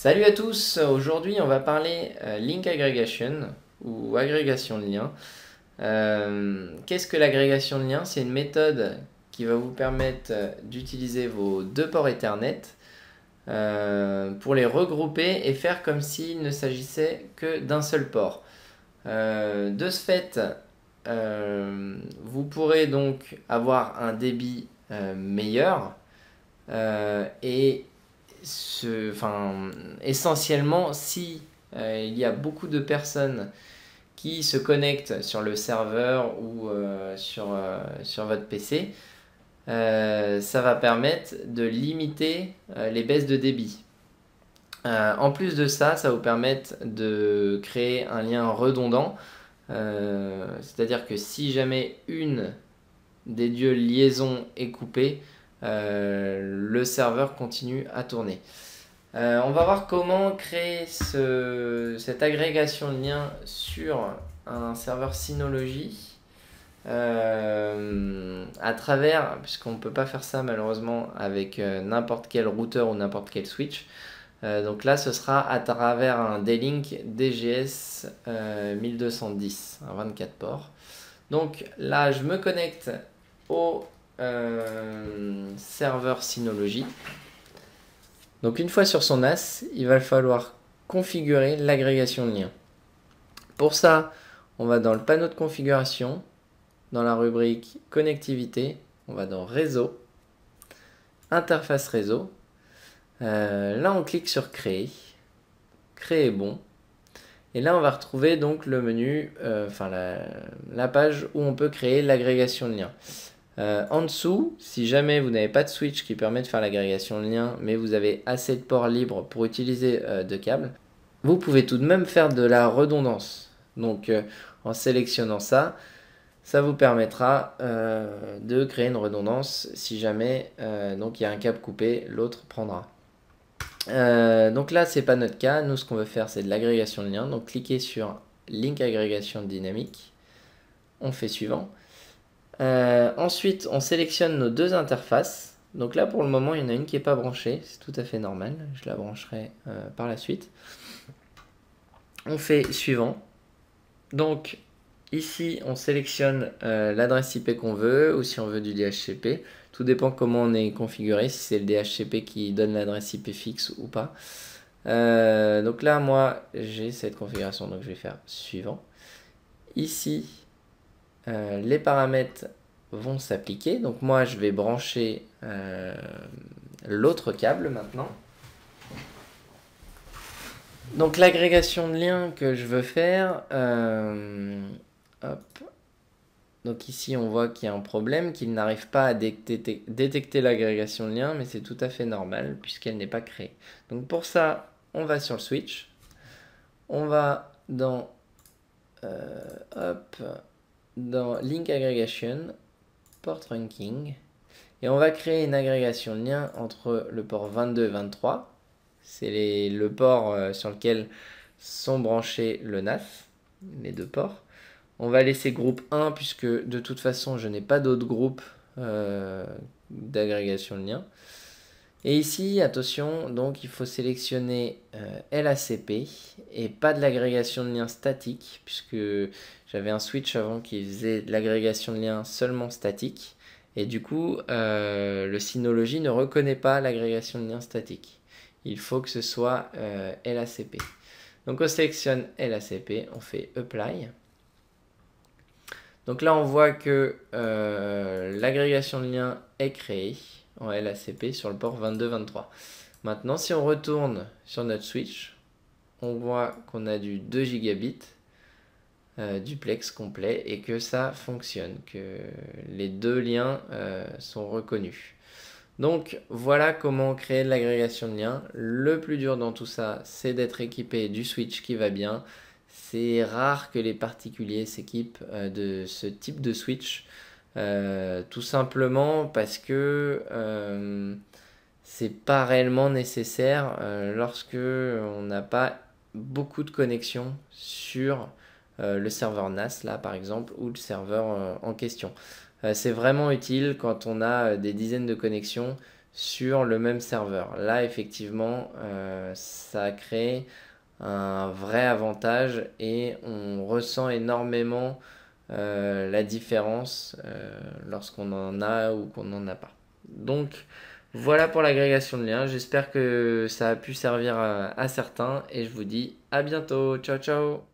Salut à tous, aujourd'hui on va parler link aggregation ou agrégation de liens. Qu'est-ce que l'agrégation de liens? C'est une méthode qui va vous permettre d'utiliser vos deux ports Ethernet pour les regrouper et faire comme s'il ne s'agissait que d'un seul port. De ce fait, vous pourrez donc avoir un débit meilleur et essentiellement, si il y a beaucoup de personnes qui se connectent sur le serveur ou sur votre PC, ça va permettre de limiter les baisses de débit. En plus de ça, ça va vous permettre de créer un lien redondant, c'est-à-dire que si jamais une des deux liaisons est coupée, le serveur continue à tourner. On va voir comment créer cette agrégation de liens sur un serveur Synology à travers, puisqu'on ne peut pas faire ça malheureusement avec n'importe quel routeur ou n'importe quel switch. Donc là, ce sera à travers un D-Link DGS 1210, un 24 ports. Donc là, je me connecte au serveur Synology. Donc une fois sur son NAS, il va falloir configurer l'agrégation de liens. Pour ça, on va dans le panneau de configuration, dans la rubrique connectivité, on va dans réseau, interface réseau. Là, on clique sur créer, créer bon. Et là, on va retrouver donc le menu, la page où on peut créer l'agrégation de liens. En dessous, si jamais vous n'avez pas de switch qui permet de faire l'agrégation de liens, mais vous avez assez de ports libres pour utiliser de câbles, vous pouvez tout de même faire de la redondance. Donc en sélectionnant ça, ça vous permettra de créer une redondance. Si jamais donc il y a un câble coupé, l'autre prendra. Donc là, c'est pas notre cas. Nous, ce qu'on veut faire, c'est de l'agrégation de liens. Donc cliquez sur Link agrégation dynamique. On fait suivant. Ensuite, on sélectionne nos deux interfaces. Donc là, pour le moment, il y en a une qui n'est pas branchée. C'est tout à fait normal. Je la brancherai par la suite. On fait suivant. Donc ici, on sélectionne l'adresse IP qu'on veut ou si on veut du DHCP. Tout dépend comment on est configuré, si c'est le DHCP qui donne l'adresse IP fixe ou pas. Donc là, moi, j'ai cette configuration, donc je vais faire suivant. Ici, les paramètres vont s'appliquer. Donc moi, je vais brancher l'autre câble maintenant. Donc l'agrégation de liens que je veux faire, hop. Donc ici, on voit qu'il y a un problème, qu'il n'arrive pas à détecter l'agrégation de liens, mais c'est tout à fait normal puisqu'elle n'est pas créée. Donc pour ça, on va sur le switch. On va dans, dans Link Aggregation, Port Ranking. Et on va créer une agrégation de liens entre le port 22 et 23. C'est le port sur lequel sont branchés le NAS, les deux ports. On va laisser groupe 1 puisque de toute façon je n'ai pas d'autres groupes d'agrégation de liens. Et ici, attention, donc il faut sélectionner LACP et pas de l'agrégation de liens statique puisque j'avais un switch avant qui faisait de l'agrégation de liens seulement statique. Et du coup, le Synology ne reconnaît pas l'agrégation de liens statique. Il faut que ce soit LACP. Donc on sélectionne LACP, on fait Apply. Donc là, on voit que l'agrégation de liens est créée en LACP sur le port 22-23. Maintenant, si on retourne sur notre switch, on voit qu'on a du 2 gigabits duplex complet et que ça fonctionne, que les deux liens sont reconnus. Donc voilà comment créer de l'agrégation de liens. Le plus dur dans tout ça, c'est d'être équipé du switch qui va bien. C'est rare que les particuliers s'équipent de ce type de switch, tout simplement parce que c'est pas réellement nécessaire lorsque on n'a pas beaucoup de connexions sur le serveur NAS là par exemple ou le serveur en question. C'est vraiment utile quand on a des dizaines de connexions sur le même serveur. Là, effectivement, ça crée un vrai avantage et on ressent énormément la différence lorsqu'on en a ou qu'on n'en a pas. Donc, voilà pour l'agrégation de liens. J'espère que ça a pu servir à certains et je vous dis à bientôt. Ciao, ciao!